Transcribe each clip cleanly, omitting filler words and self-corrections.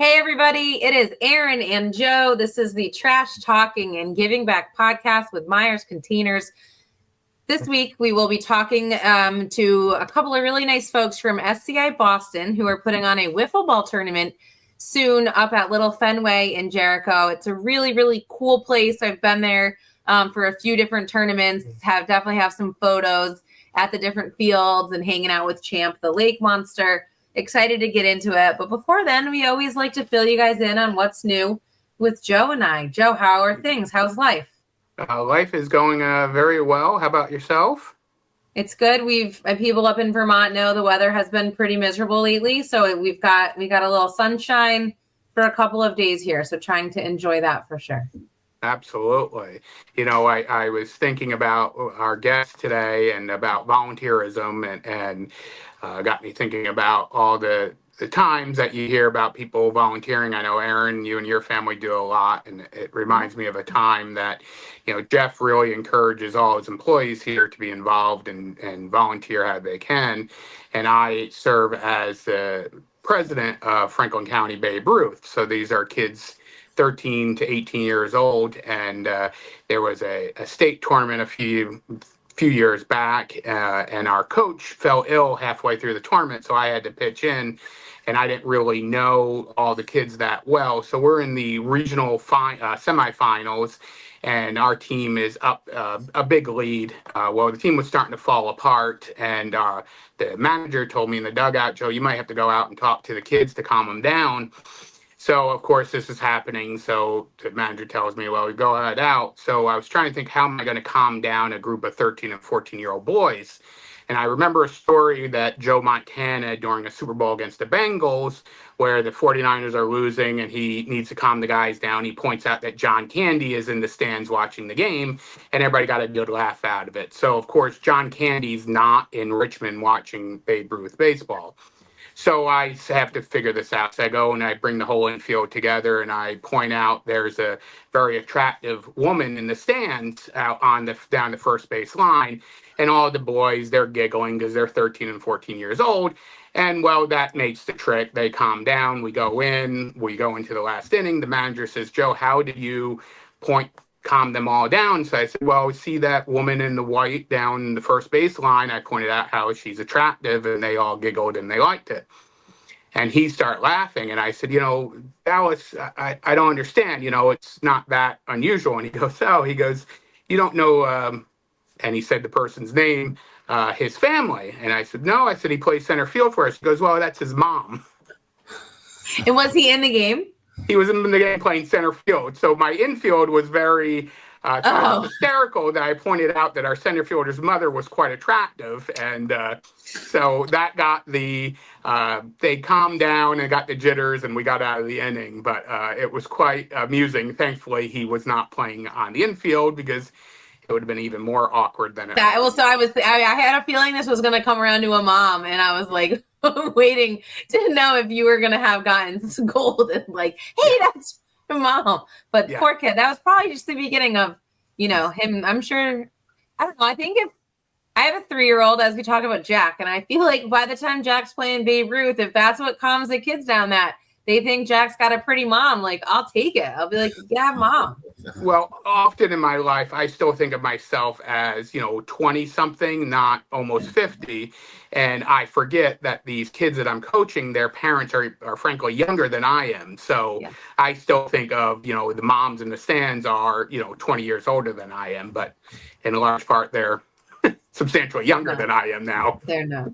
Hey, everybody. It is Erin and Joe. This is the Trash Talking and Giving Back podcast with Myers Containers. This week, we will be talking to a couple of really nice folks from SCI Boston who are putting on a wiffle ball tournament soon up at Little Fenway in Jericho. It's a really, really cool place. I've been there for a few different tournaments, definitely have some photos at the different fields and hanging out with Champ, the lake monster. Excited to get into it. But before then, we always like to fill you guys in on what's new with Joe and I. Joe, how are things? How's life? Life is going very well. How about yourself? It's good. People up in Vermont know the weather has been pretty miserable lately. So we got a little sunshine for a couple of days here. So trying to enjoy that for sure. Absolutely. You know, I was thinking about our guest today and about volunteerism and got me thinking about all the times that you hear about people volunteering. I know, Erin, you and your family do a lot, and it reminds me of a time that, you know, Jeff really encourages all his employees here to be involved and volunteer how they can. And I serve as the president of Franklin County Babe Ruth. So these are kids 13 to 18 years old, and there was a state tournament a few years back, and our coach fell ill halfway through the tournament, so I had to pitch in, and I didn't really know all the kids that well. So we're in the regional semifinals, and our team is up a big lead. Well, the team was starting to fall apart, and the manager told me in the dugout, Joe, you might have to go out and talk to the kids to calm them down. So, of course, this is happening. So the manager tells me, well, we go ahead out. So I was trying to think, how am I going to calm down a group of 13 and 14-year-old boys? And I remember a story that Joe Montana during a Super Bowl against the Bengals, where the 49ers are losing and he needs to calm the guys down. He points out that John Candy is in the stands watching the game, and everybody got a good laugh out of it. So, of course, John Candy's not in Richmond watching Babe Ruth baseball. So I have to figure this out. So I go and I bring the whole infield together, and I point out there's a very attractive woman in the stands out down the first base line, and all the boys, they're giggling because they're 13 and 14 years old. And well, that makes the trick. They calm down. We go into the last inning. The manager says, Joe, how did you calm them all down? So I said, well, see that woman in the white down the first base line? I pointed out how she's attractive, and they all giggled and they liked it. And he started laughing, and I said, you know, Dallas, I don't understand. You know, it's not that unusual. And he goes, you don't know, and he said the person's name, his family. And I said, no. I said, he plays center field for us. He goes, well, that's his mom. And was he in the game? He was in the game playing center field. So my infield was very hysterical that I pointed out that our center fielder's mother was quite attractive. And so that got they calmed down and got the jitters, and we got out of the inning. But it was quite amusing. Thankfully, he was not playing on the infield because it would have been even more awkward than it was. So I had a feeling this was going to come around to a mom, and I was like, waiting to know if you were going to have gotten scolded, like, hey, that's your mom. But yeah. Poor kid, that was probably just the beginning of, you know, him. I'm sure, I don't know. I think if I have a 3-year-old, as we talk about Jack, and I feel like by the time Jack's playing Babe Ruth, if that's what calms the kids down, that they think Jack's got a pretty mom, like, I'll take it. I'll be like, yeah, mom. Well, often in my life, I still think of myself as, you know, 20-something, not almost 50. And I forget that these kids that I'm coaching, their parents are frankly younger than I am. So yeah. I still think of, you know, the moms in the stands are, you know, 20 years older than I am. But in large part, they're substantially younger than I am now. They're not.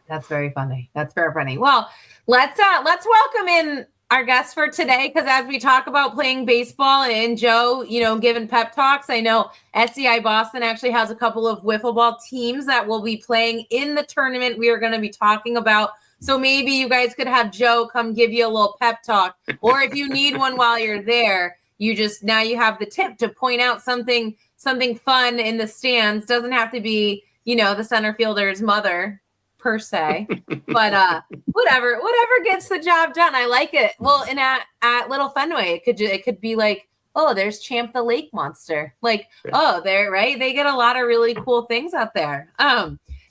That's very funny. That's very funny. Well, let's welcome in our guest for today, because as we talk about playing baseball and Joe, you know, giving pep talks, I know SCI Boston actually has a couple of wiffle ball teams that will be playing in the tournament we are going to be talking about. So maybe you guys could have Joe come give you a little pep talk, or if you need one while you're there, now you have the tip to point out something fun in the stands. Doesn't have to be, you know, the center fielder's mother per se, but whatever gets the job done. I like it. Well, and at Little Fenway, it could be like, oh, there's Champ the lake monster. Like, oh, they're right. They get a lot of really cool things out there.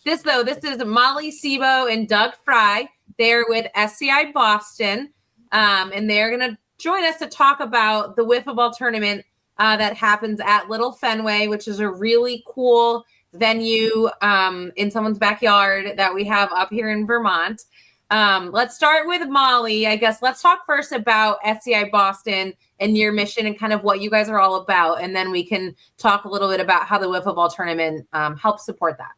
This is Molly Sebo and Doug Frey. They're with SCI Boston. and they're going to join us to talk about the wiffle ball tournament that happens at Little Fenway, which is a really cool venue in someone's backyard that we have up here in Vermont. Let's start with Molly. I guess let's talk first about SCI Boston and your mission and kind of what you guys are all about. And then we can talk a little bit about how the wiffle ball tournament helps support that.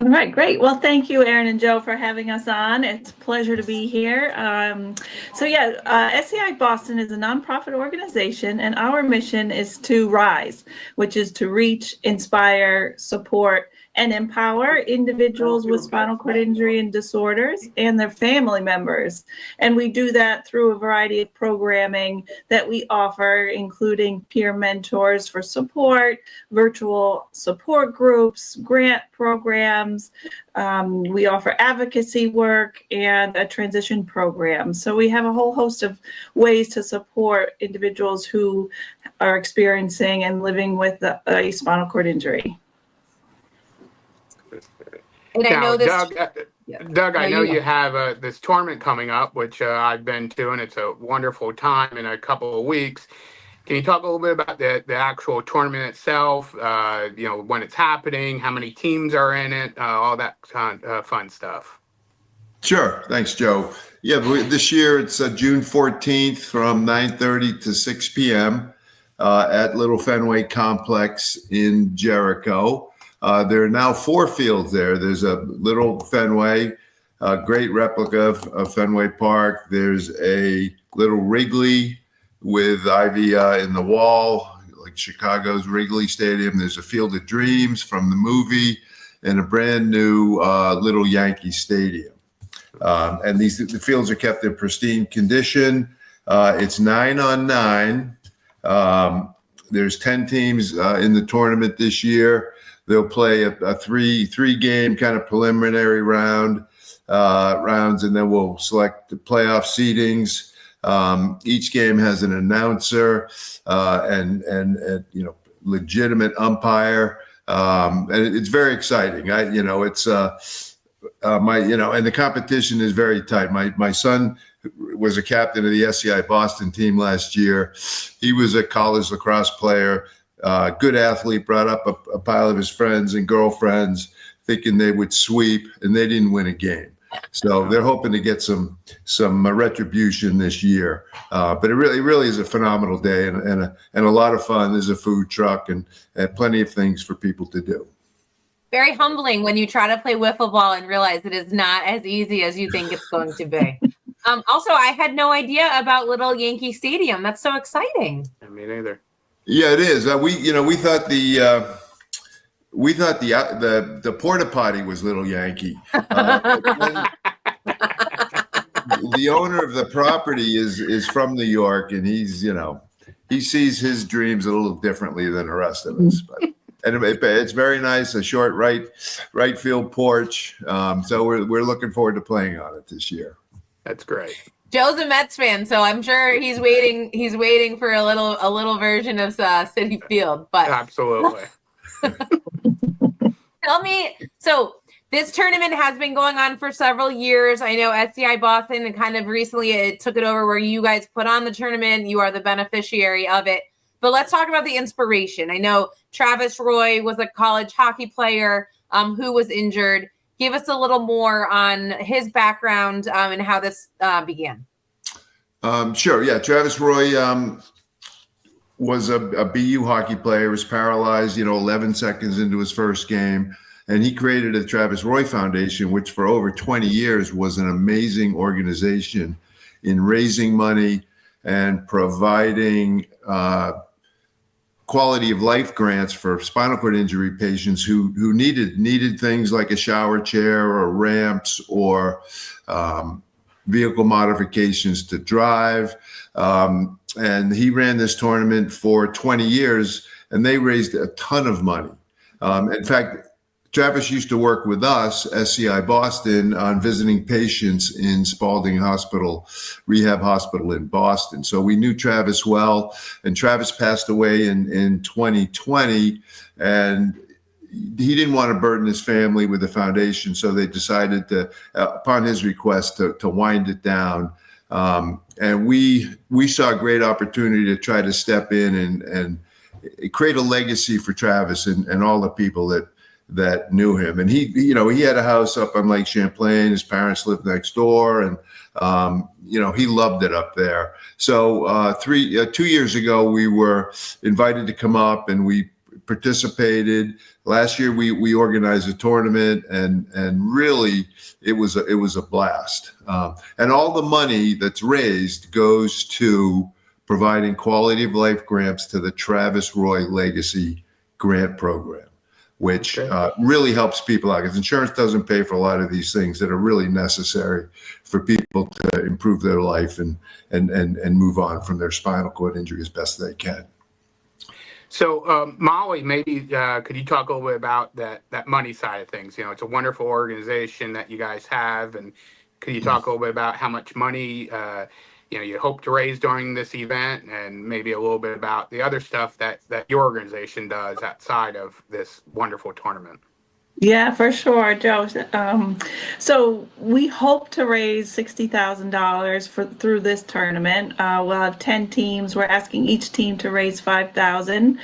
All right, great. Well, thank you, Erin and Joe, for having us on. It's a pleasure to be here. SCI Boston is a nonprofit organization, and our mission is to rise, which is to reach, inspire, support, and empower individuals with spinal cord injury and disorders and their family members. And we do that through a variety of programming that we offer, including peer mentors for support, virtual support groups, grant programs. We offer advocacy work and a transition program. So we have a whole host of ways to support individuals who are experiencing and living with a spinal cord injury. And now, I know this, Doug, I know you have this tournament coming up, which I've been to, and it's a wonderful time in a couple of weeks. Can you talk a little bit about the actual tournament itself, when it's happening, how many teams are in it, all that kind of fun stuff? Sure. Thanks, Joe. Yeah, this year it's June 14th from 9:30 to 6 p.m. At Little Fenway Complex in Jericho. There are now 4 fields there. There's a Little Fenway, a great replica of Fenway Park. There's a Little Wrigley with ivy in the wall, like Chicago's Wrigley Stadium. There's a Field of Dreams from the movie, and a brand new Little Yankee Stadium. And the fields are kept in pristine condition. It's 9-on-9. There's 10 teams in the tournament this year. They'll play a three-game kind of preliminary rounds, and then we'll select the playoff seedings. Each game has an announcer and legitimate umpire, and it's very exciting. And the competition is very tight. My son was a captain of the SCI Boston team last year. He was a college lacrosse player. Good athlete, brought up a pile of his friends and girlfriends thinking they would sweep, and they didn't win a game. So they're hoping to get some retribution this year. But it really is a phenomenal day and a lot of fun. There's a food truck and plenty of things for people to do. very humbling when you try to play wiffle ball and realize it is not as easy as you think it's going to be. Also, I had no idea about Little Yankee Stadium. That's so exciting. Me neither. Yeah, it is. We thought the porta potty was Little Yankee. The owner of the property is from New York, and he sees his dreams a little differently than the rest of us. And it's very nice, a short right field porch. So we're looking forward to playing on it this year. That's great. Joe's a Mets fan, so I'm sure he's waiting for a little version of Citi Field. But absolutely. Tell me, so this tournament has been going on for several years. I know SCI Boston, and kind of recently it took it over where you guys put on the tournament. You are the beneficiary of it. But let's talk about the inspiration. I know Travis Roy was a college hockey player who was injured. Give us a little more on his background and how this began. Sure. Yeah. Travis Roy was a BU hockey player, was paralyzed, 11 seconds into his first game. And he created the Travis Roy Foundation, which for over 20 years was an amazing organization in raising money and providing quality of life grants for spinal cord injury patients who needed things like a shower chair or ramps or vehicle modifications to drive. And he ran this tournament for 20 years, and they raised a ton of money. In fact, Travis used to work with us, SCI Boston, on visiting patients in Spaulding Hospital, Rehab Hospital in Boston. So we knew Travis well, and Travis passed away in 2020, and he didn't want to burden his family with the foundation, so they decided to, upon his request, to wind it down. And we saw a great opportunity to try to step in and create a legacy for Travis and all the people that knew him. And he had a house up on Lake Champlain. His parents lived next door, and he loved it up there. So 2 years ago, we were invited to come up, and we participated. Last year, we organized a tournament, and really it was a blast. And all the money that's raised goes to providing quality of life grants to the Travis Roy Legacy Grant Program, which really helps people out, because insurance doesn't pay for a lot of these things that are really necessary for people to improve their life and move on from their spinal cord injury as best they can. So, Molly, maybe could you talk a little bit about that money side of things? It's a wonderful organization that you guys have, and could you talk a little bit about how much money you hope to raise during this event, and maybe a little bit about the other stuff that your organization does outside of this wonderful tournament? Yeah, for sure, Joe. So we hope to raise $60,000 through this tournament. We'll have 10 teams. We're asking each team to raise $5,000,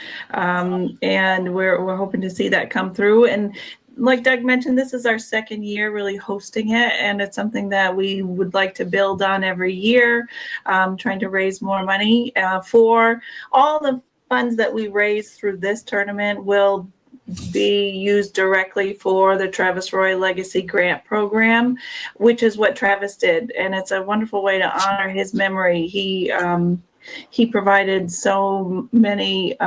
and we're hoping to see that come through. And like Doug mentioned, this is our second year really hosting it, and it's something that we would like to build on every year, trying to raise more money. For all the funds that we raise through this tournament will be used directly for the Travis Roy Legacy Grant Program, which is what Travis did. And it's a wonderful way to honor his memory. He provided so many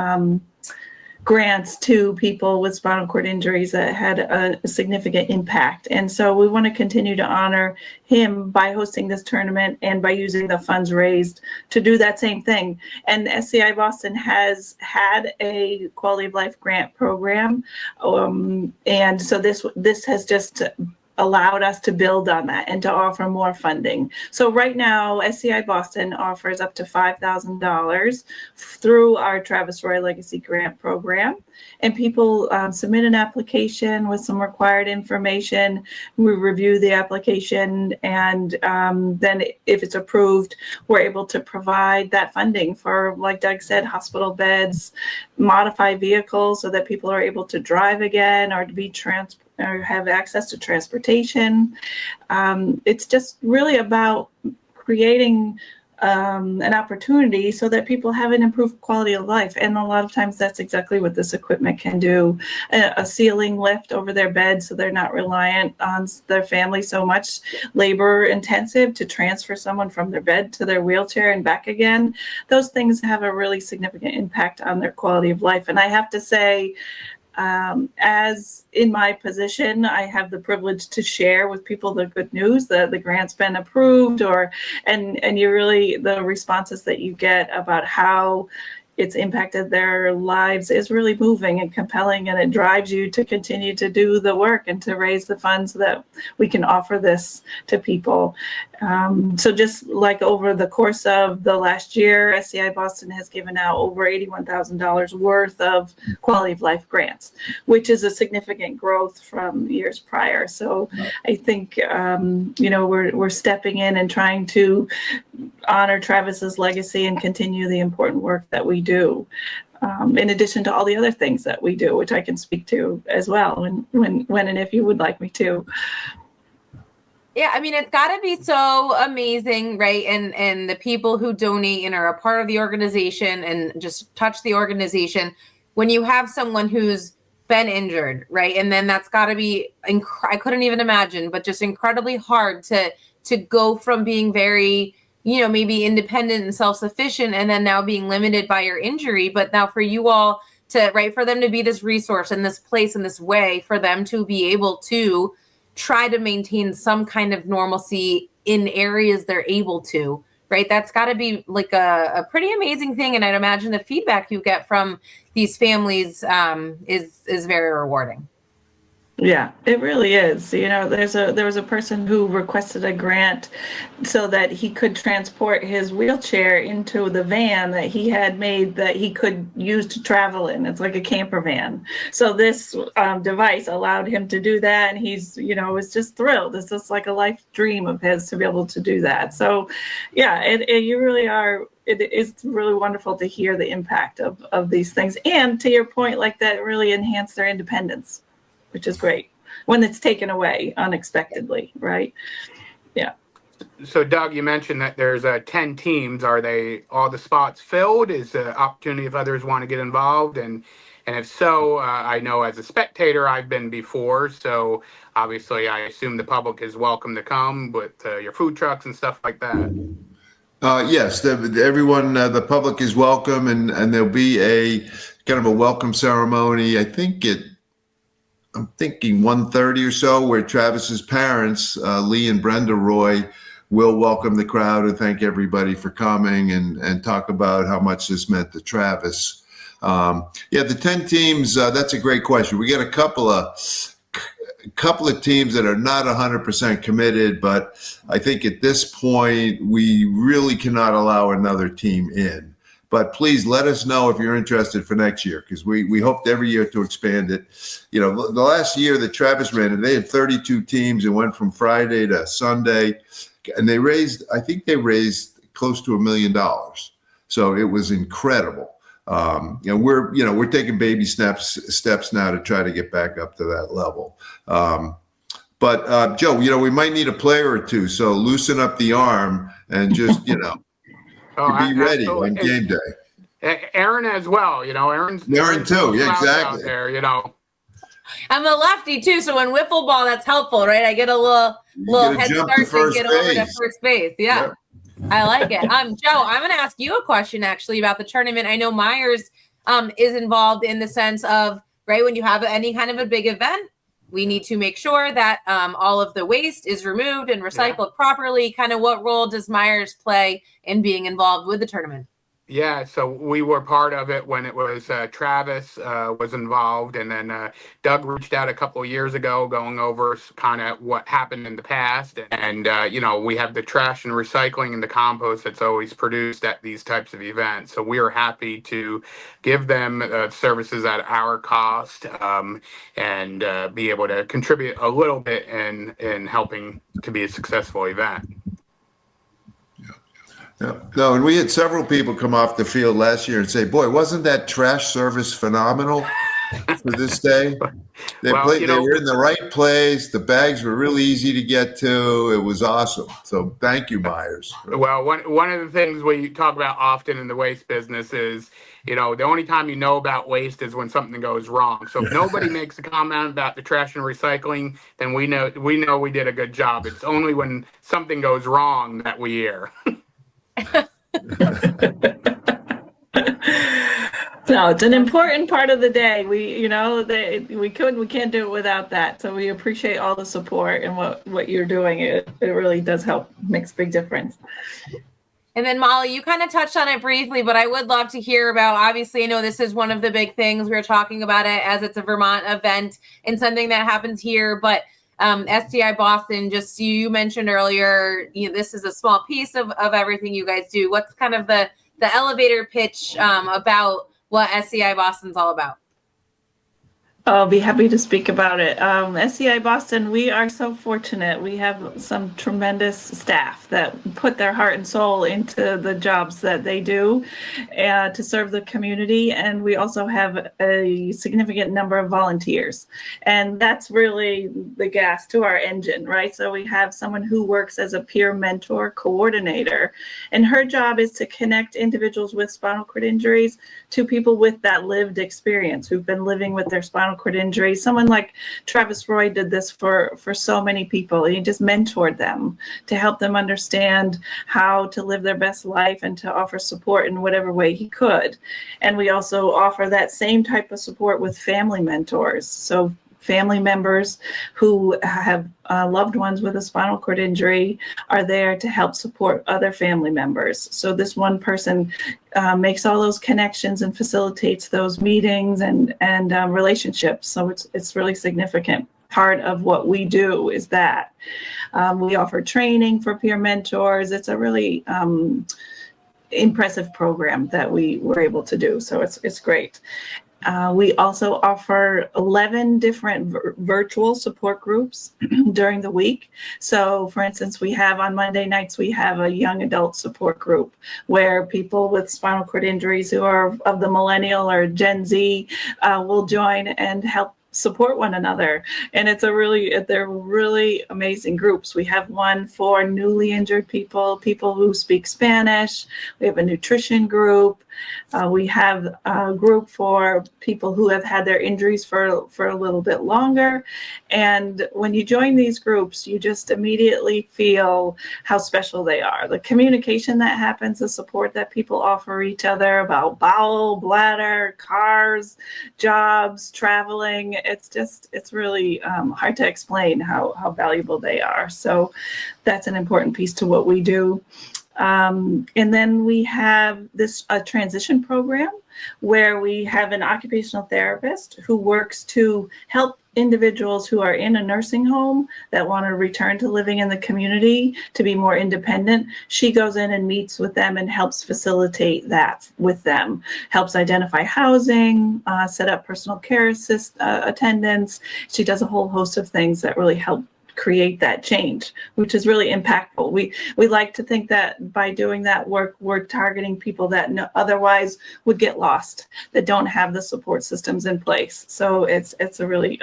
grants to people with spinal cord injuries that had a significant impact. And so we want to continue to honor him by hosting this tournament and by using the funds raised to do that same thing. And SCI Boston has had a quality of life grant program. And so this has just allowed us to build on that and to offer more funding. So right now, SCI Boston offers up to $5,000 through our Travis Roy Legacy Grant Program. And people submit an application with some required information. We review the application, and then if it's approved, we're able to provide that funding for, like Doug said, hospital beds, modify vehicles so that people are able to drive again or to be or have access to transportation. It's just really about creating an opportunity so that people have an improved quality of life. And a lot of times that's exactly what this equipment can do. A ceiling lift over their bed so they're not reliant on their family so much, labor intensive to transfer someone from their bed to their wheelchair and back again. Those things have a really significant impact on their quality of life. And I have to say, as in my position, I have the privilege to share with people the good news that the grant's been approved, and you really, the responses that you get about how it's impacted their lives is really moving and compelling, and it drives you to continue to do the work and to raise the funds so that we can offer this to people. So just like over the course of the last year, SCI Boston has given out over $81,000 worth of quality of life grants, which is a significant growth from years prior. So I think, we're stepping in and trying to honor Travis's legacy and continue the important work that we do. In addition to all the other things that we do, which I can speak to as well when and if you would like me to. Yeah, I mean, it's got to be so amazing, right? And the people who donate and are a part of the organization and just touch the organization, when you have someone who's been injured, right? And then that's got to be, I couldn't even imagine, but just incredibly hard to go from being very, maybe independent and self-sufficient, and then now being limited by your injury. But now for you all to, right, for them to be this resource in this place, in this way, for them to be able to try to maintain some kind of normalcy in areas they're able to, right? That's got to be like a pretty amazing thing. And I'd imagine the feedback you get from these families is very rewarding. Yeah, it really is. You know, there was a person who requested a grant so that he could transport his wheelchair into the van that he had made that he could use to travel in. It's like a camper van. So this device allowed him to do that, and he's, you know, was just thrilled. It's just like a life dream of his to be able to do that. So, yeah, you really are. It is really wonderful to hear the impact of these things, and to your point, like that really enhance their independence, which is great when it's taken away unexpectedly, right? Yeah. So Doug, you mentioned that there's 10 teams. Are they all the spots filled? Is the opportunity if others want to get involved? And if so, I know as a spectator I've been before, so obviously I assume the public is welcome to come with your food trucks and stuff like that. Yes, everyone, the public is welcome, and there'll be a kind of a welcome ceremony. I'm thinking 1:30 or so, where Travis's parents, Lee and Brenda Roy, will welcome the crowd and thank everybody for coming and talk about how much this meant to Travis. The 10 teams, that's a great question. We got a couple of teams that are not 100% committed, but I think at this point, we really cannot allow another team in. But please let us know if you're interested for next year, because we hoped every year to expand it. You know, the last year that Travis ran it, they had 32 teams and went from Friday to Sunday, and I think they raised close to $1 million. So it was incredible. We're taking baby steps now to try to get back up to that level. But Joe, we might need a player or two, so loosen up the arm and just, be ready on game day. Erin as well, Erin too. Yeah, exactly. Out there, I'm a lefty too, so when wiffle ball, that's helpful, right? I get a little head start to get over to first base. Yeah. Yep. I like it. Joe, I'm going to ask you a question actually about the tournament. I know Myers is involved in the sense of, right, when you have any kind of a big event, we need to make sure that all of the waste is removed and recycled properly. Kind of what role does Myers play in being involved with the tournament? Yeah, so we were part of it when it was Travis was involved, and then Doug reached out a couple of years ago going over kind of what happened in the past. And we have the trash and recycling and the compost that's always produced at these types of events. So we are happy to give them services at our cost and be able to contribute a little bit in helping to be a successful event. No, and we had several people come off the field last year and say, boy, wasn't that trash service phenomenal for this day? They were in the right place. The bags were really easy to get to. It was awesome. So thank you, Myers. Well, one of the things we talk about often in the waste business is, the only time you know about waste is when something goes wrong. So if nobody makes a comment about the trash and recycling, then we know we did a good job. It's only when something goes wrong that we hear. No, it's an important part of the day. We can't do it without that. So we appreciate all the support and what you're doing. It really does help, makes a big difference. And then Molly, you kind of touched on it briefly, but I would love to hear about, obviously, I know this is one of the big things. We're talking about it as it's a Vermont event and something that happens here, but SCI Boston, just you mentioned earlier, this is a small piece of everything you guys do. What's kind of the elevator pitch about what SCI Boston's all about? I'll be happy to speak about it. SCI Boston, we are so fortunate. We have some tremendous staff that put their heart and soul into the jobs that they do to serve the community. And we also have a significant number of volunteers. And that's really the gas to our engine, right? So we have someone who works as a peer mentor coordinator. And her job is to connect individuals with spinal cord injuries to people with that lived experience who've been living with their spinal cord injury. Someone like Travis Roy did this for so many people. He just mentored them to help them understand how to live their best life and to offer support in whatever way he could. And we also offer that same type of support with family mentors. So family members who have loved ones with a spinal cord injury are there to help support other family members. So this one person makes all those connections and facilitates those meetings and relationships. So it's really significant. part of what we do is that. We offer training for peer mentors. It's a really impressive program that we were able to do. So it's great. We also offer 11 different virtual support groups during the week. So for instance, we have on Monday nights, we have a young adult support group where people with spinal cord injuries who are of the millennial or Gen Z will join and help support one another. And they're really amazing groups. We have one for newly injured people who speak Spanish. We have a nutrition group. We have a group for people who have had their injuries for a little bit longer. And when you join these groups, you just immediately feel how special they are. The communication that happens, the support that people offer each other about bowel, bladder, cars, jobs, traveling. It's really hard to explain how valuable they are. So that's an important piece to what we do. And then we have a transition program where we have an occupational therapist who works to help individuals who are in a nursing home that want to return to living in the community to be more independent. She goes in and meets with them and helps facilitate that with them, helps identify housing, set up personal care attendance. She does a whole host of things that really help create that change, which is really impactful. We like to think that by doing that work, we're targeting people that otherwise would get lost, that don't have the support systems in place. So it's a really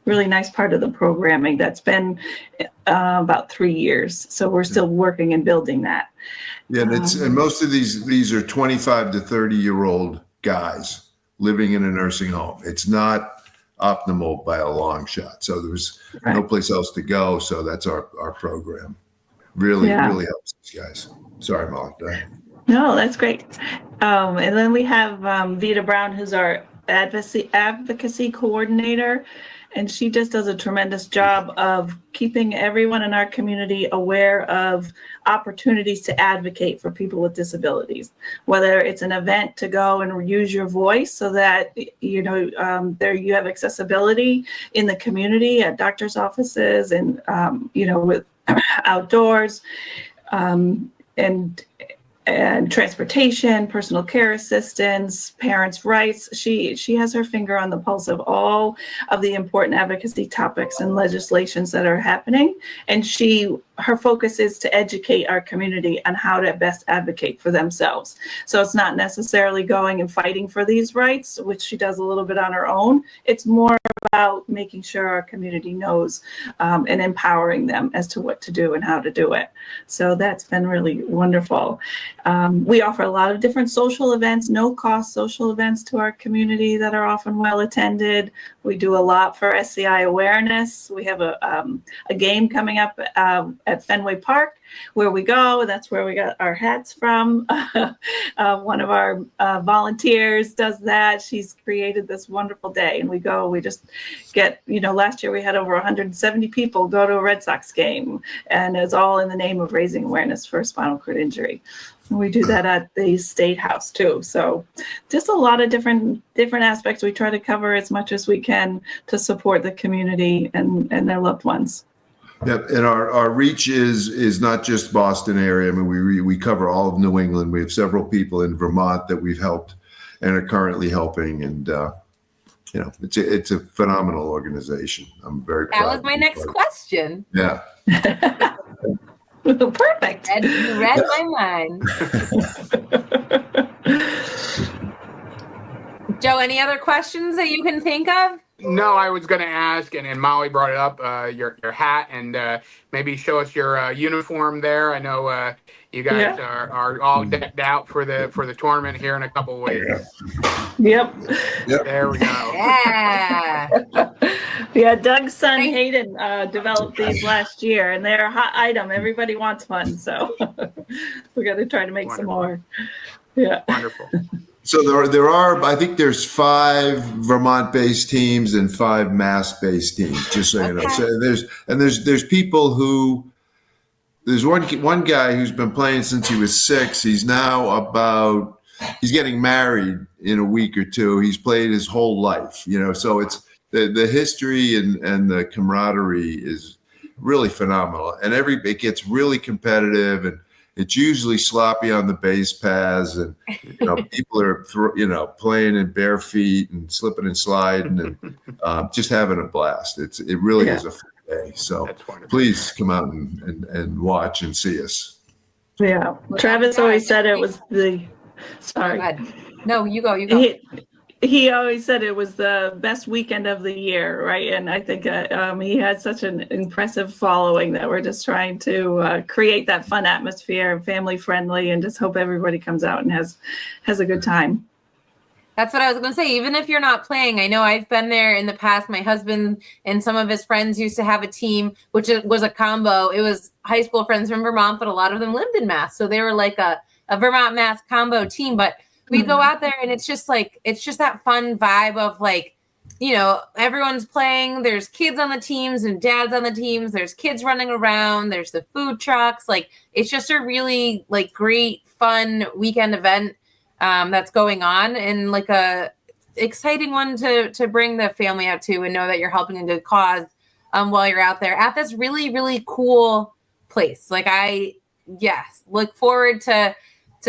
nice part of the programming that's been about 3 years. So we're still working and building that. Yeah, and most of these are 25 to 30-year-old guys living in a nursing home. It's not optimal by a long shot. So there's no place else to go. So that's our program. Really helps these guys. Sorry, Molly. No, that's great. And then we have Vita Brown, who's our advocacy coordinator. And she just does a tremendous job of keeping everyone in our community aware of opportunities to advocate for people with disabilities, whether it's an event to go and use your voice so that, there you have accessibility in the community at doctor's offices and, with outdoors and transportation, personal care assistance, parents' rights. She has her finger on the pulse of all of the important advocacy topics and legislations that are happening. And her focus is to educate our community on how to best advocate for themselves. So it's not necessarily going and fighting for these rights, which she does a little bit on her own. It's more about making sure our community knows and empowering them as to what to do and how to do it. So that's been really wonderful. We offer a lot of different social events, no-cost social events to our community that are often well attended. We do a lot for SCI awareness. We have a game coming up at Fenway Park where we go. That's where we got our hats from. One of our volunteers does that. She's created this wonderful day, and we just get, last year we had over 170 people go to a Red Sox game, and it's all in the name of raising awareness for spinal cord injury. And we do that at the State House too. So just a lot of different aspects. We try to cover as much as we can to support the community and their loved ones. Yep, and our reach is not just Boston area. I mean, we cover all of New England. We have several people in Vermont that we've helped and are currently helping, and it's a phenomenal organization. I'm very proud. That was my next question. Yeah. Perfect. You read my mind. Joe, any other questions that you can think of? No, I was going to ask, and Molly brought it up, your hat, and maybe show us your uniform there. I know you guys are all decked out for the tournament here in a couple of weeks. Yep. There we go. Yeah. Doug's son Hayden developed these last year, and they're a hot item. Everybody wants one, so we got to try to make some more. Yeah. Wonderful. So there are, I think there's 5 Vermont-based teams and 5 Mass-based teams, just so you know. So there's people who, there's one guy who's been playing since he was 6. He's getting married in a week or two. He's played his whole life, so the history and the camaraderie is really phenomenal. And it gets really competitive, and it's usually sloppy on the base paths, and people are playing in bare feet and slipping and sliding and just having a blast. It really is a fun day. So please come out and watch and see us. Yeah, Travis always said it was sorry. No, you go. He always said it was the best weekend of the year, right? And I think he had such an impressive following that we're just trying to create that fun atmosphere, family friendly, and just hope everybody comes out and has a good time. That's what I was going to say. Even if you're not playing, I know I've been there in the past. My husband and some of his friends used to have a team, which was a combo. It was high school friends from Vermont, but a lot of them lived in Mass. So they were like a Vermont Mass combo team. But we go out there and it's just that fun vibe of like, everyone's playing. There's kids on the teams and dads on the teams. There's kids running around. There's the food trucks. Like, it's just a really like great, fun weekend event that's going on, and like a exciting one to bring the family out to and know that you're helping a good cause while you're out there at this really, really cool place. Like look forward to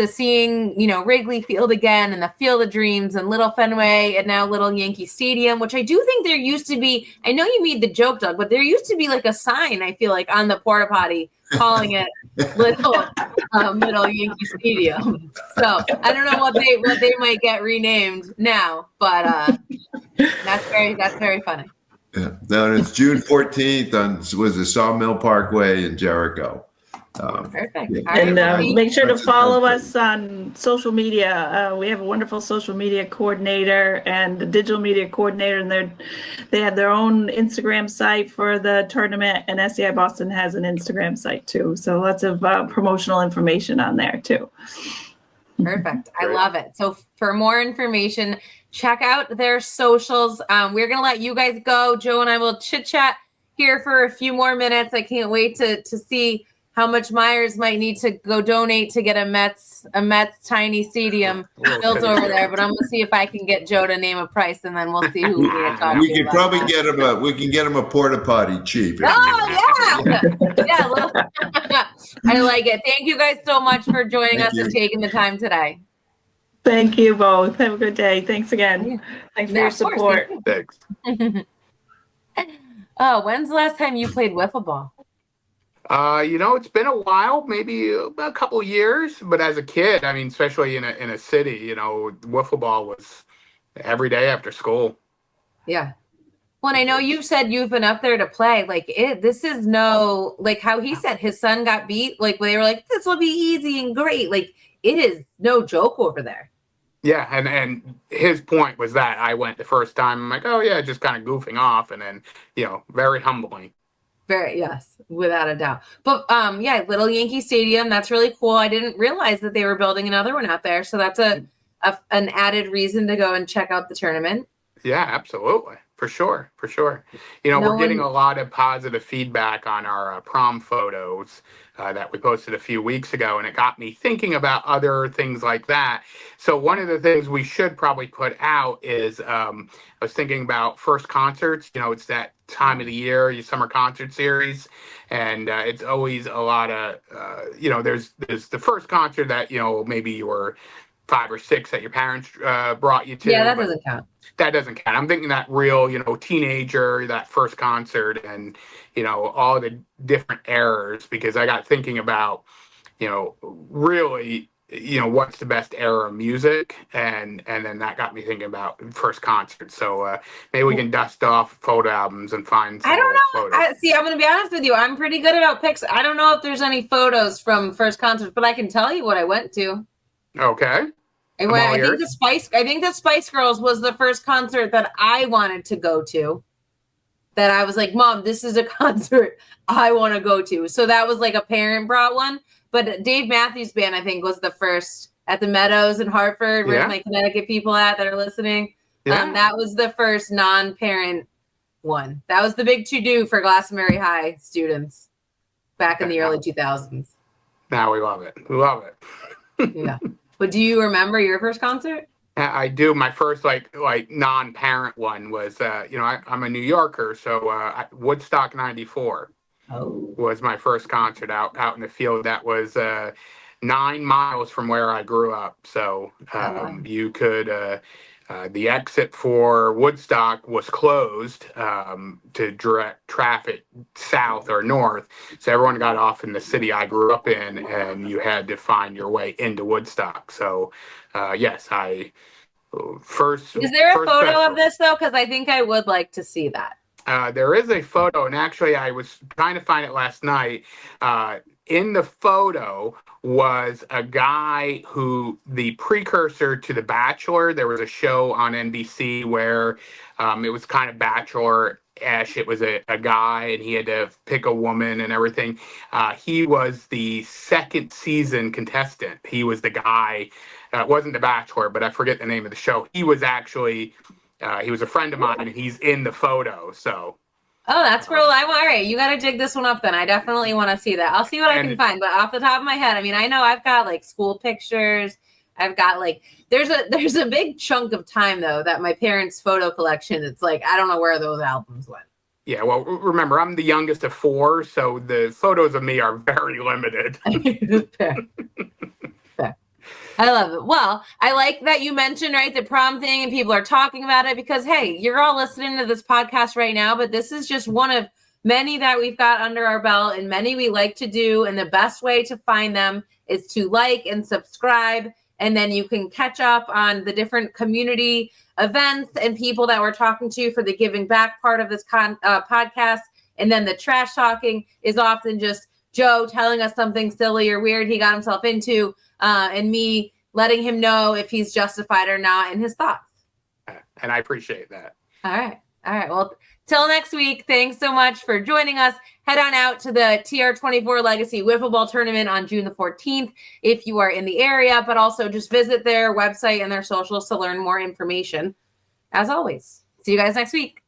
seeing, Wrigley Field again, and the Field of Dreams, and Little Fenway, and now Little Yankee Stadium, which I do think there used to be. I know you made the joke, Doug, but there used to be like a sign, I feel like, on the porta potty calling it Little Yankee Stadium. So I don't know what they might get renamed now, but that's very funny. Yeah, no, it's June 14th was the Sawmill Parkway in Jericho. Perfect. Yeah. And make sure to follow us on social media. We have a wonderful social media coordinator and a digital media coordinator, and they have their own Instagram site for the tournament, and SCI Boston has an Instagram site too. So lots of promotional information on there too. Perfect. I love it. So for more information, check out their socials. We're going to let you guys go. Joe and I will chit chat here for a few more minutes. I can't wait to see how much Myers might need to go donate to get a Mets tiny stadium built over there. But I'm gonna see if I can get Joe to name a price, and then we'll see who we can talk We can probably get him a porta potty cheap. Oh yeah, I like it. Thank you guys so much for joining us and taking the time today. Thank you both. Have a good day. Thanks again. Thanks for your support. Thanks. Oh, when's the last time you played wiffle ball? It's been a while, maybe a couple of years, but as a kid, I mean, especially in a city, wiffle ball was every day after school. Yeah. Well, and I know you said you've been up there to play. Like this is no, like how he said his son got beat. Like they were like, this will be easy and great. Like it is no joke over there. Yeah, and his point was that I went the first time. I'm like, oh yeah, just kind of goofing off, and then very humbling. Very, yes, without a doubt. But Little Yankee Stadium, that's really cool. I didn't realize that they were building another one out there. So that's an added reason to go and check out the tournament. Yeah, absolutely. For sure. We're getting a lot of positive feedback on our prom photos that we posted a few weeks ago, and it got me thinking about other things like that. So one of the things we should probably put out is I was thinking about first concerts. It's that time of the year, your summer concert series, and it's always a lot of there's the first concert that maybe you were 5 or 6 that your parents brought you to. Yeah, that doesn't count. That doesn't count. I'm thinking that real, teenager, that first concert, and all the different eras, because I got thinking about, really, what's the best era of music, and then that got me thinking about first concert. So maybe we can dust off photo albums and find some I don't know. photos. I'm going to be honest with you. I'm pretty good about pics. I don't know if there's any photos from first concerts, but I can tell you what I went to. Okay. I think the Spice Girls was the first concert that I wanted to go to. That I was like, Mom, this is a concert I want to go to. So that was like a parent brought one. But Dave Matthews Band, I think, was the first at the Meadows in Hartford. Where's my Connecticut people at that are listening? Yeah. That was the first non-parent one. That was the big to-do for Glastonbury High students back in the early 2000s. Now we love it. We love it. Yeah. But do you remember your first concert? I do. My first like non-parent one was I'm a New Yorker, so Woodstock '94 was my first concert out in the field. That was 9 miles from where I grew up. So you could the exit for Woodstock was closed to direct traffic south or north. So everyone got off in the city I grew up in, and you had to find your way into Woodstock. So yes, I first. Is there a first photo festival. of this though? Because I think I would like to see that. There is a photo, and actually I was trying to find it last night. In the photo was a guy who, the precursor to The Bachelor, there was a show on NBC where it was kind of Bachelor-esque. It was a guy, and he had to pick a woman and everything. He was the second season contestant. He was the guy, it wasn't The Bachelor, but I forget the name of the show. He was actually, he was a friend of mine, and he's in the photo, so. Oh, that's cool. All right. You got to dig this one up then. I definitely want to see that. I'll see what I can find. But off the top of my head, I mean, I know I've got like school pictures. I've got like, there's a big chunk of time though that my parents' photo collection, it's like, I don't know where those albums went. Yeah, well, remember, I'm the youngest of 4, so the photos of me are very limited. Fair. I love it. Well, I like that you mentioned, right, the prom thing and people are talking about it because, hey, you're all listening to this podcast right now, but this is just one of many that we've got under our belt and many we like to do. And the best way to find them is to like and subscribe. And then you can catch up on the different community events and people that we're talking to for the giving back part of this podcast. And then the trash talking is often just Joe telling us something silly or weird he got himself into, and me letting him know if he's justified or not in his thoughts. And I appreciate that. All right. Well, till next week, thanks so much for joining us. Head on out to the TR24 Legacy Wiffle Ball Tournament on June the 14th if you are in the area, but also just visit their website and their socials to learn more information. As always, see you guys next week.